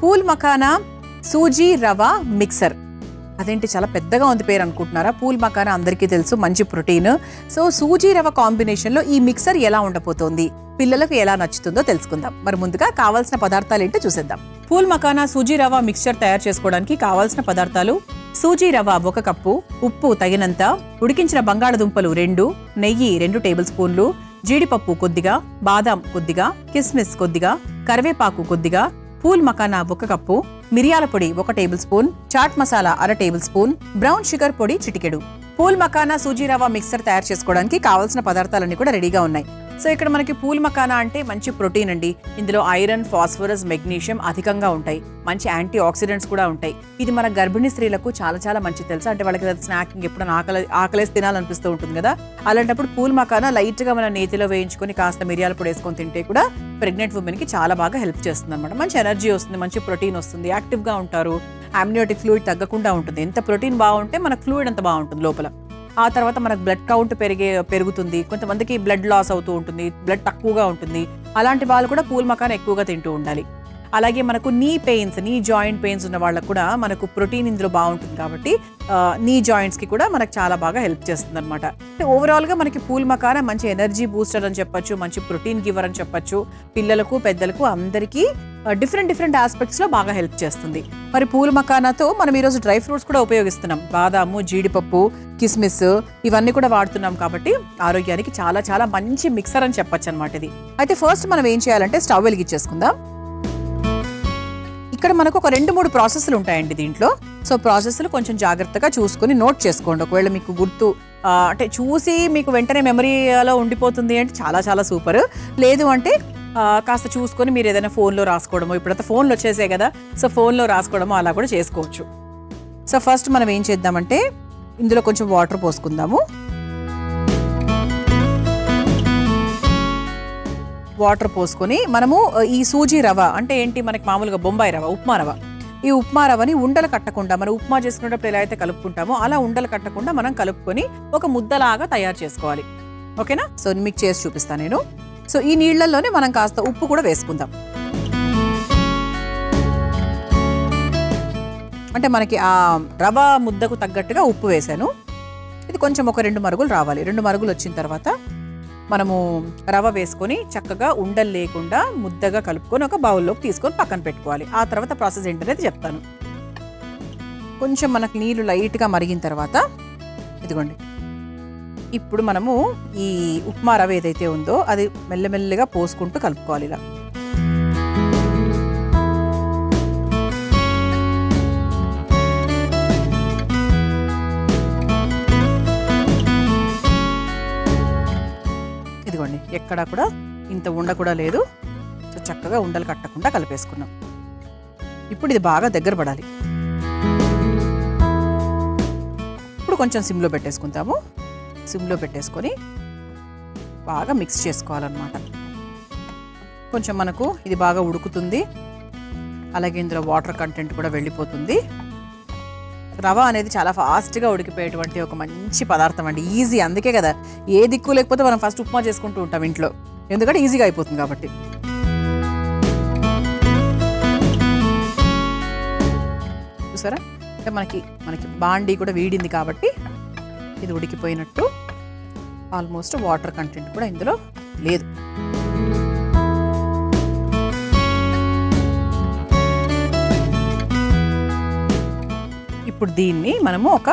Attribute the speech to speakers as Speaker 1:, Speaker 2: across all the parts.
Speaker 1: Pool makhana sooji rava mixer. అదేంటి చాలా పెద్దగా ఉంది పేరు అనుకుంటున్నారా? పూల్ మఖానా అందరికీ తెలుసు, మంచి ప్రోటీన్. సో సూజీ రవ కాంబినేషన్లో ఈ మిక్సర్ ఎలా ఉండబోతోంది, పిల్లలకు ఎలా నచ్చుతుందో తెలుసుకుందాం. మరి ముందుగా కావాల్సిన పదార్థాలు ఏంటో చూసేద్దాం. పూల్ మఖానా సూజీ రవ మిక్స్చర్ తయారు చేసుకోవడానికి కావాల్సిన పదార్థాలు: సూజీ రవ 1 కప్పు, ఉప్పు తగినంత, ఉడికించిన బంగాళదుంపలు 2, నెయ్యి 2 టేబుల్ స్పూన్లు, జీడిపప్పు కొద్దిగా, బాదాం కొద్దిగా, కిస్మిస్ కొద్దిగా, కరివేపాకు కొద్దిగా, పూల్ మఖానా 1 కప్పు, మిరియాల పొడి 1 table spoon, chaat masala 1/2 table spoon, brown sugar పొడి చిటికెడు. పూల్ మఖానా సూజీ రవ మిక్సర్ తయారు చేసుకోవడానికి కావాల్సిన పదార్థాలన్నీ కూడా రెడీగా ఉన్నాయి. సో ఇక్కడ మనకి పూల్ మఖానా అంటే మంచి ప్రోటీన్ అండి. ఇందులో ఐరన్, ఫాస్ఫరస్, మెగ్నీషియం అధికంగా ఉంటాయి. మంచి యాంటీ ఆక్సిడెంట్స్ కూడా ఉంటాయి. ఇది మన గర్భిణీ స్త్రీలకు చాలా చాలా మంచిది తెలుసా. అంటే వాళ్ళకి స్నాకింగ్ ఎప్పుడైనా ఆకలేసి తినాలనిపిస్తూ ఉంటుంది కదా, అలాంటప్పుడు పూల్ మఖానా లైట్గా మన నేతిలో వేయించుకొని కాస్త మిరియాల పొడి వేసుకొని తింటే కూడా ప్రెగ్నెంట్ ఉమెన్కి చాలా బాగా హెల్ప్ చేస్తుంది అనమాట. మంచి ఎనర్జీ వస్తుంది, మంచి ప్రోటీన్ వస్తుంది, యాక్టివ్గా ఉంటారు, అమ్నియోటిక్ ఫ్లూయిడ్ తగ్గకుండా ఉంటుంది. ఎంత ప్రోటీన్ బాగుంటే మనకు ఫ్లూయిడ్ అంత బాగుంటుంది లోపల. ఆ తర్వాత మనకు బ్లడ్ కౌంట్ పెరుగుతుంది. కొంతమందికి బ్లడ్ లాస్ అవుతూ ఉంటుంది, బ్లడ్ తక్కువగా ఉంటుంది. అలాంటి వాళ్ళు కూడా పూల్ మఖానా ఎక్కువగా తింటూ ఉండాలి. అలాగే మనకు నీ జాయింట్ పెయిన్స్ ఉన్న వాళ్ళకు కూడా మనకు ప్రోటీన్ ఇందులో బాగుంటుంది కాబట్టి నీ జాయింట్స్కి కూడా మనకు చాలా బాగా హెల్ప్ చేస్తుంది అనమాట. ఓవరాల్గా మనకి పూల్ మఖానా మంచి ఎనర్జీ బూస్టర్ అని చెప్పొచ్చు, మంచి ప్రోటీన్ గివర్ అని చెప్పొచ్చు. పిల్లలకు, పెద్దలకు అందరికీ డిఫరెంట్ ఆస్పెక్ట్స్లో బాగా హెల్ప్ చేస్తుంది. మరి పూల్ మఖానాతో మనం ఈరోజు డ్రై ఫ్రూట్స్ కూడా ఉపయోగిస్తున్నాం. బాదాము, జీడిపప్పు, కిస్మిస్ ఇవన్నీ కూడా వాడుతున్నాం కాబట్టి ఆరోగ్యానికి చాలా చాలా మంచి మిక్సర్ అని చెప్పొచ్చు అనమాట ఇది. అయితే ఫస్ట్ మనం ఏం చేయాలంటే స్టవ్ వెలిగించేసుకుందాం. ఇక్కడ మనకు ఒక 2-3 ప్రాసెస్లు ఉంటాయండి దీంట్లో. సో ప్రాసెస్లు కొంచెం జాగ్రత్తగా చూసుకొని నోట్ చేసుకోండి. ఒకవేళ మీకు గుర్తు అంటే చూసి మీకు వెంటనే మెమరీలో ఉండిపోతుంది అంటే చాలా చాలా సూపర్. లేదు అంటే కాస్త చూసుకొని మీరు ఏదైనా ఫోన్లో రాసుకోవడమో, ఇప్పుడంతా ఫోన్లో వచ్చేసాయి కదా, సో ఫోన్లో రాసుకోవడమో అలా కూడా చేసుకోవచ్చు. సో ఫస్ట్ మనం ఏం చేద్దామంటే ఇందులో కొంచెం వాటర్ పోసుకుందాము. వాటర్ పోసుకొని మనము ఈ సూజీ రవ అంటే ఏంటి, మనకి మామూలుగా బొంబాయి రవ, ఉప్మా రవ, ఈ ఉప్మా రవని ఉండలు కట్టకుండా మనం ఉప్మా చేసుకునేటప్పుడు ఎలా అయితే కలుపుకుంటామో అలా ఉండలు కట్టకుండా మనం కలుపుకొని ఒక ముద్దలాగా తయారు చేసుకోవాలి. ఓకేనా? సో మీకు చేసి చూపిస్తాను నేను. సో ఈ నీళ్లలోనే మనం కాస్త ఉప్పు కూడా వేసుకుందాం. అంటే మనకి ఆ రవ ముద్దకు తగ్గట్టుగా ఉప్పు వేసాను. ఇది కొంచెం ఒక 2 మరుగులు రావాలి. 2 మరుగులు వచ్చిన తర్వాత మనము రవ వేసుకొని చక్కగా ఉండలు లేకుండా ముద్దగా కలుపుకొని ఒక బౌల్లోకి తీసుకొని పక్కన పెట్టుకోవాలి. ఆ తర్వాత ప్రాసెస్ ఏంటనేది చెప్తాను. కొంచెం మనకు నీళ్లు లైట్గా మరిగిన తర్వాత ఇదిగోండి, ఇప్పుడు మనము ఈ ఉప్మా రవ ఏదైతే ఉందో అది మెల్లమెల్లగా పోసుకుంటూ కలుపుకోవాలి ఇలా. ఇదిగోండి, ఎక్కడా కూడా ఇంత ఉండ కూడా లేదు. సో చక్కగా ఉండలు కట్టకుండా కలిపేసుకున్నాం. ఇప్పుడు ఇది బాగా దగ్గర పడాలి. ఇప్పుడు కొంచెం సిమ్లో పెట్టేసుకుంటాము. సిమ్లో పెట్టేసుకొని బాగా మిక్స్ చేసుకోవాలన్నమాట. కొంచెం మనకు ఇది బాగా ఉడుకుతుంది, అలాగే ఇందులో వాటర్ కంటెంట్ కూడా వెళ్ళిపోతుంది. రవ అనేది చాలా ఫాస్ట్గా ఉడికిపోయేటువంటి ఒక మంచి పదార్థం అండి. ఈజీ, అందుకే కదా ఏ దిక్కు లేకపోతే మనం ఫస్ట్ ఉప్మా చేసుకుంటూ ఉంటాం ఇంట్లో, ఎందుకంటే ఈజీగా అయిపోతుంది కాబట్టి. చూసారా, అంటే మనకి బాండీ కూడా వీడింది కాబట్టి ఇది ఉడికిపోయినట్టు. ఆల్మోస్ట్ వాటర్ కంటెంట్ కూడా ఇందులో లేదు. ఇప్పుడు దీన్ని మనము ఒక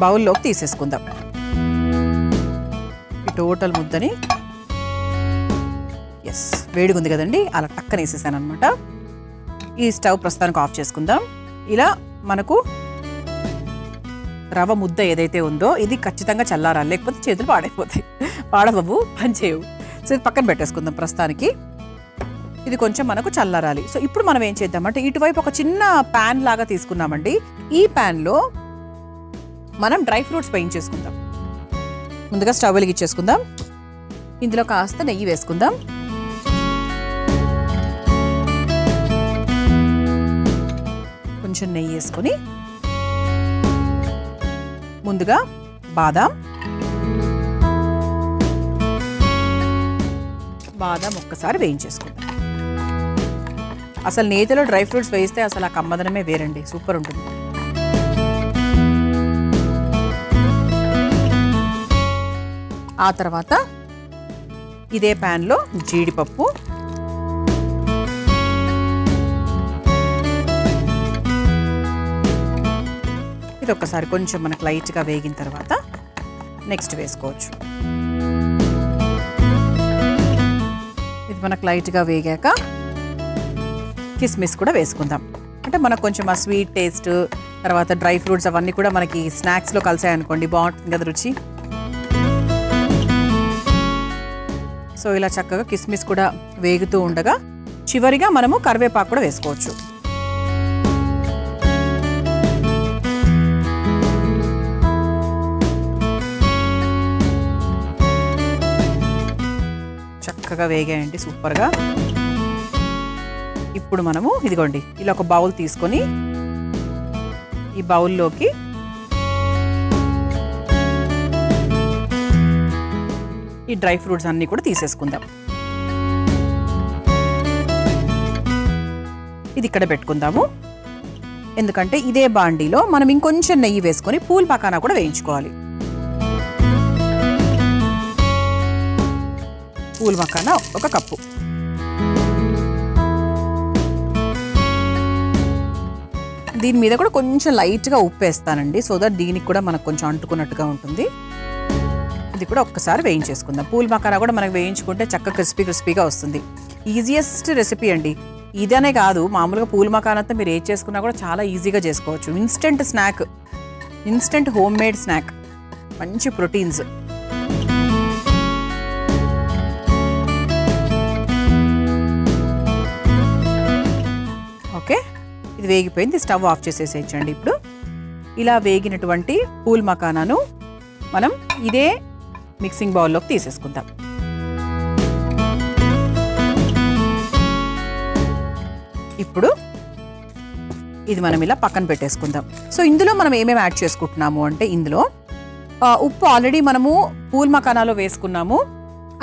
Speaker 1: బౌల్లోకి తీసేసుకుందాం. ఈ టోటల్ ముద్దని వేడిగా ఉంది కదండి, అలా టక్కన వేసేసాను అనమాట. ఈ స్టవ్ ప్రస్తుతానికి ఆఫ్ చేసుకుందాం. ఇలా మనకు రవ ముద్ద ఏదైతే ఉందో ఇది ఖచ్చితంగా చల్లారాలి, లేకపోతే చేతులు పాడైపోతాయి, పాడవవు, పనిచేయవు. సో ఇది పక్కన పెట్టేసుకుందాం ప్రస్తుతానికి. ఇది కొంచెం మనకు చల్లారాలి. సో ఇప్పుడు మనం ఏం చేద్దామంటే ఇటువైపు ఒక చిన్న ప్యాన్ లాగా తీసుకున్నామండి. ఈ ప్యాన్లో మనం డ్రై ఫ్రూట్స్ వేయించేసుకుందాం. ముందుగా స్టవ్ వెలిగించేసుకుందాం. ఇందులో కాస్త నెయ్యి వేసుకుందాం. కొంచెం నెయ్యి వేసుకొని ముందుగా బాదాం ఒక్కసారి వేయించేసుకుందాం. అసలు నేతిలో డ్రై ఫ్రూట్స్ వేస్తే అసలు ఆ కమ్మదనమే వేరండి, సూపర్ ఉంటుంది. ఆ తర్వాత ఇదే ప్యాన్లో జీడిపప్పు, ఇది ఒక్కసారి కొంచెం మనకు లైట్గా వేగిన తర్వాత నెక్స్ట్ వేసుకోవచ్చు. ఇది మనకు లైట్గా వేగాక కిస్మిస్ కూడా వేసుకుందాం. అంటే మనకు కొంచెం ఆ స్వీట్ టేస్ట్ తర్వాత డ్రై ఫ్రూట్స్ అవన్నీ కూడా మనకి స్నాక్స్లో కలిసాయనుకోండి బాగుంటుంది కదా రుచి. సో ఇలా చక్కగా కిస్మిస్ కూడా వేగుతూ ఉండగా చివరిగా మనము కరివేపాకు కూడా వేసుకోవచ్చు. చక్కగా వేగాయండి సూపర్గా. ఇప్పుడు మనము ఇదిగోండి ఇలా ఒక బౌల్ తీసుకొని ఈ బౌల్లోకి ఈ డ్రై ఫ్రూట్స్ అన్నీ కూడా తీసేసుకుందాం. ఇది ఇక్కడ పెట్టుకుందాము, ఎందుకంటే ఇదే బాండీలో మనం ఇంకొంచెం నెయ్యి వేసుకొని పూల్ పకానా కూడా వేయించుకోవాలి. పూల్ మకానా 1 కప్పు, దీని మీద కూడా కొంచెం లైట్గా ఉప్పు వేస్తానండి, సో దట్ దీనికి కూడా మనకు కొంచెం అంటుకున్నట్టుగా ఉంటుంది. ఇది కూడా ఒక్కసారి వేయించేసుకుందాం. పూల్ మకానా కూడా మనకు వేయించుకుంటే చక్కగా క్రిస్పీగా వస్తుంది. ఈజియెస్ట్ రెసిపీ అండి ఇదనే కాదు, మామూలుగా పూల్ మకానాతో మీరు ఏది చేసుకున్నా కూడా చాలా ఈజీగా చేసుకోవచ్చు. Instant snack, instant home made snack, మంచి ప్రోటీన్స్. ఓకే, ఇది వేగిపోయింది, స్టవ్ ఆఫ్ చేసేసేయచ్చండి. ఇప్పుడు ఇలా వేగినటువంటి పూల్ మకానాను మనం ఇదే మిక్సింగ్ బౌల్లోకి తీసేసుకుందాం. ఇప్పుడు ఇది మనం ఇలా పక్కన పెట్టేసుకుందాం. సో ఇందులో మనం ఏమేమి యాడ్ చేసుకుంటున్నాము అంటే, ఇందులో ఉప్పు ఆల్రెడీ మనము పూల్ మకానాలో వేసుకున్నాము,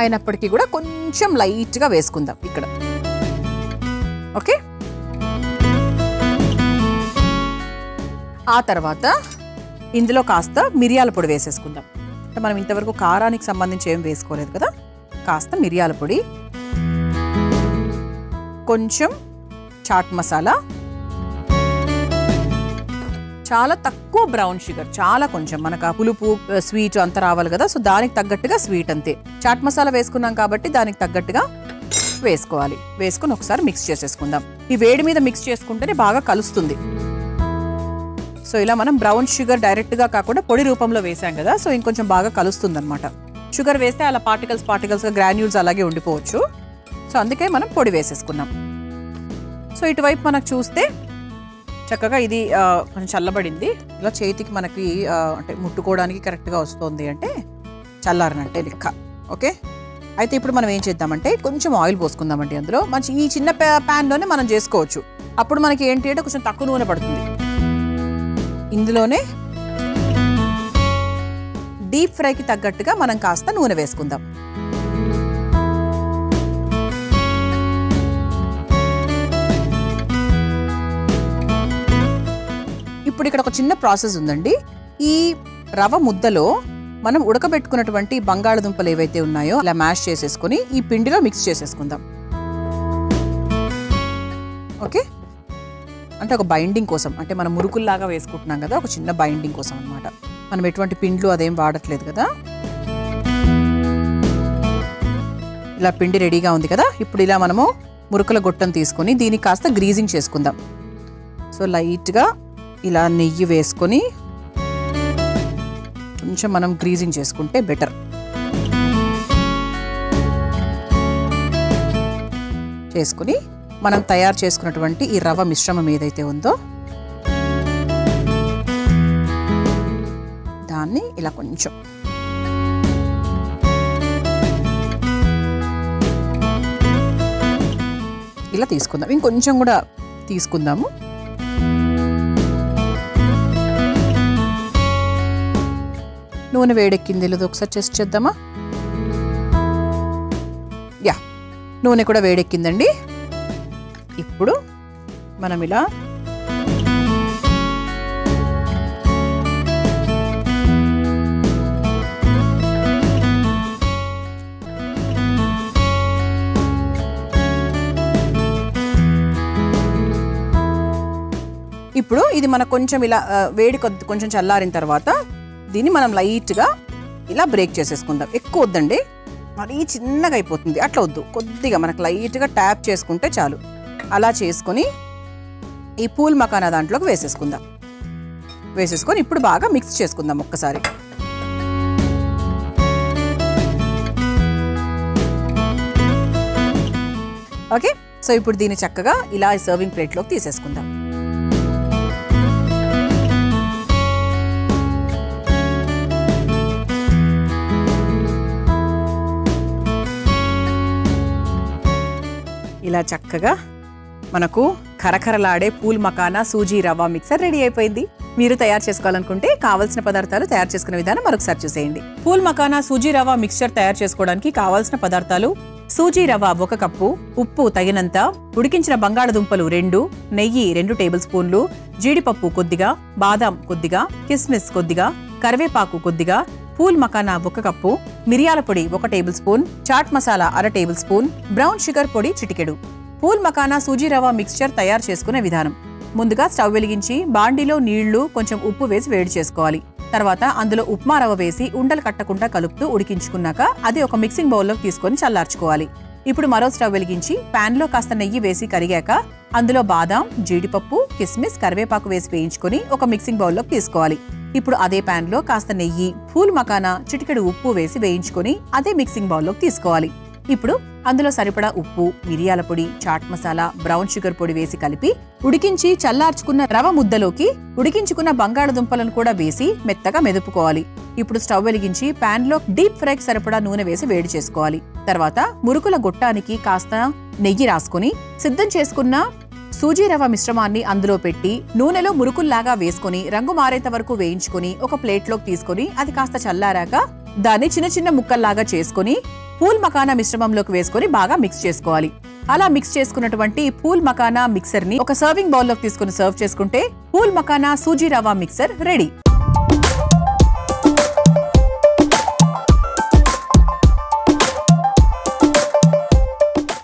Speaker 1: అయినప్పటికీ కూడా కొంచెం లైట్గా వేసుకుందాం ఇక్కడ. ఓకే, ఆ తర్వాత ఇందులో కాస్త మిరియాల పొడి వేసేసుకుందాం. అంటే మనం ఇంతవరకు కారానికి సంబంధించి ఏం వేసుకోలేదు కదా, కాస్త మిరియాల పొడి, కొంచెం చాట్ మసాలా, చాలా తక్కువ బ్రౌన్ షుగర్, చాలా కొంచెం, మనకు ఆ పులుపు స్వీట్ అంత రావాలి కదా, సో దానికి తగ్గట్టుగా స్వీట్ అంతే. చాట్ మసాలా వేసుకున్నాం కాబట్టి దానికి తగ్గట్టుగా వేసుకోవాలి. వేసుకుని ఒకసారి మిక్స్ చేసేసుకుందాం. ఈ వేడి మీద మిక్స్ చేసుకుంటేనే బాగా కలుస్తుంది. సో ఇలా మనం బ్రౌన్ షుగర్ డైరెక్ట్గా కాకుండా పొడి రూపంలో వేసాం కదా, సో ఇంకొంచెం బాగా కలుస్తుంది అనమాట. షుగర్ వేస్తే అలా పార్టికల్స్గా గ్రాన్యూల్స్ అలాగే ఉండిపోవచ్చు, సో అందుకే మనం పొడి వేసేసుకున్నాం. సో ఇటువైపు మనకు చూస్తే చక్కగా ఇది కొంచెం చల్లబడింది. ఇలా చేతికి మనకి అంటే ముట్టుకోవడానికి కరెక్ట్గా వస్తుంది అంటే చల్లారనంటే లెక్క. ఓకే, అయితే ఇప్పుడు మనం ఏం చేద్దామంటే కొంచెం ఆయిల్ పోసుకుందామండి. అందులో మంచి ఈ చిన్న ప్యాన్లోనే మనం చేసుకోవచ్చు. అప్పుడు మనకి ఏంటి అంటే కొంచెం తక్కువ నూనె పడుతుంది. ఇందులోనే డీప్ ఫ్రైకి తగ్గట్టుగా మనం కాస్త నూనె వేసుకుందాం. ఇప్పుడు ఇక్కడ ఒక చిన్న ప్రాసెస్ ఉందండి. ఈ రవ ముద్దలో మనం ఉడకబెట్టుకున్నటువంటి బంగాళదుంపలు ఏవైతే ఉన్నాయో అలా మ్యాష్ చేసేసుకొని ఈ పిండిలో మిక్స్ చేసేసుకుందాం. ఓకే, అంటే ఒక బైండింగ్ కోసం, అంటే మనం మురుకుల్లాగా వేసుకుంటున్నాం కదా, ఒక చిన్న బైండింగ్ కోసం అనమాట. మనం ఎటువంటి పిండ్లు అదేం వాడట్లేదు కదా. ఇలా పిండి రెడీగా ఉంది కదా. ఇప్పుడు ఇలా మనము మురుకుల గొట్టం తీసుకొని దీనికి కాస్త గ్రీజింగ్ చేసుకుందాం. సో లైట్గా ఇలా నెయ్యి వేసుకొని కొంచెం మనం గ్రీజింగ్ చేసుకుంటే బెటర్. చేసుకుని మనం తయారు చేసుకున్నటువంటి ఈ రవ్వ మిశ్రమం ఏదైతే ఉందో దాన్ని ఇలా కొంచెం ఇలా తీసుకుందాం. ఇంకొంచెం కూడా తీసుకుందాము. నూనె వేడెక్కింది లేదో ఒకసారి టెస్ట్ చేద్దామా? యా, నూనె కూడా వేడెక్కిందండి. ఇప్పుడు మనం ఇలా ఇప్పుడు ఇది మనకు కొంచెం ఇలా వేడి కొంచెం చల్లారిన తర్వాత దీన్ని మనం లైట్గా ఇలా బ్రేక్ చేసేసుకుందాం. ఎక్కువ వద్దండి, మరీ చిన్నగా అయిపోతుంది, అట్లా వద్దు. కొద్దిగా మనకు లైట్గా ట్యాప్ చేసుకుంటే చాలు. అలా చేసుకొని ఈ పూల్ మకానా దాంట్లోకి వేసేసుకుందాం. వేసేసుకొని ఇప్పుడు బాగా మిక్స్ చేసుకుందాం ఒక్కసారి. ఓకే, సో ఇప్పుడు దీన్ని చక్కగా ఇలా సర్వింగ్ ప్లేట్లోకి తీసేసుకుందాం. ఇలా చక్కగా మనకు కరకరలాడే పూల్ మకానా సూజీ రవ్వ మిక్సర్ రెడీ అయిపోయింది. మీరు తయారు చేసుకోవాలనుకుంటే కావాల్సిన పదార్థాలు తయారు చేసుకునే విధానం మరొకసారి చూసేయండి. పూల్ మకానా సూజీ రవ్వ మిక్స్చర్ తయారు చేసుకోవడానికి కావాల్సిన పదార్థాలు: సూజీ రవ్వ 1 కప్పు, ఉప్పు తగినంత, ఉడికించిన బంగాళదుంపలు 2, నెయ్యి 2 టేబుల్ స్పూన్లు, జీడిపప్పు కొద్దిగా, బాదాం కొద్దిగా, కిస్మిస్ కొద్దిగా, కరివేపాకు కొద్దిగా, పూల్ మకానా 1 కప్పు, మిరియాల పొడి 1 table spoon, chaat masala 1/2 table spoon, brown sugar పొడి చిటికెడు. పూల్ మకానా సూజీ రవ్వ మిక్స్చర్ తయారు చేసుకునే విధానం: ముందుగా స్టవ్ వెలిగించి బాండీలో నీళ్లు కొంచెం ఉప్పు వేసి వేడి చేసుకోవాలి. తర్వాత అందులో ఉప్మా రవ్వ వేసి ఉండలు కట్టకుండా కలుపుతూ ఉడికించుకున్నాక అది ఒక మిక్సింగ్ బౌల్లోకి తీసుకొని చల్లార్చుకోవాలి. ఇప్పుడు మరో స్టవ్ వెలిగించి పాన్ లో కాస్త నెయ్యి వేసి కరిగాక అందులో బాదాం, జీడిపప్పు, కిస్మిస్, కరివేపాకు వేసి వేయించుకొని ఒక మిక్సింగ్ బౌల్లోకి తీసుకోవాలి. ఇప్పుడు అదే పాన్ లో కాస్త నెయ్యి, పూల్ మకానా, చిటికెడు ఉప్పు వేసి వేయించుకొని అదే మిక్సింగ్ బౌల్లోకి తీసుకోవాలి. ఇప్పుడు అందులో సరిపడా ఉప్పు, మిరియాల పొడి, చాట్ మసాలా, బ్రౌన్ షుగర్ పొడి వేసి కలిపి ఉడికించి చల్లార్చుకున్న రవ ముద్దలోకి ఉడికించుకున్న బంగాళదుంపలను కూడా వేసి మెత్తగా మెదుపుకోవాలి. ఇప్పుడు స్టవ్ వెలిగించి పాన్ లో డీప్ ఫ్రైకి సరిపడా నూనె వేసి వేడి చేసుకోవాలి. తర్వాత మురుకుల గొట్టానికి కాస్త నెయ్యి రాసుకుని సిద్ధం చేసుకున్న సూజీ రవ్వ మిశ్రమాన్ని అందులో పెట్టి నూనెలో మురుకుల్లాగా వేసుకుని రంగు మారేంత వరకు వేయించుకుని ఒక ప్లేట్లోకి తీసుకుని అది కాస్త చల్లారాక దాన్ని చిన్న చిన్న ముక్కల్లాగా చేసుకుని పూల్ మకానా మిశ్రమంలోకి వేసుకొని బాగా మిక్స్ చేసుకోవాలి. అలా మిక్స్ చేసుకున్నటువంటి పూల్ మకానా మిక్సర్ ని ఒక సర్వింగ్ బౌల్ లోకి తీసుకుని సర్వ్ చేసుకుంటే పూల్ మకానా సూజీ రవ్వ మిక్సర్ రెడీ.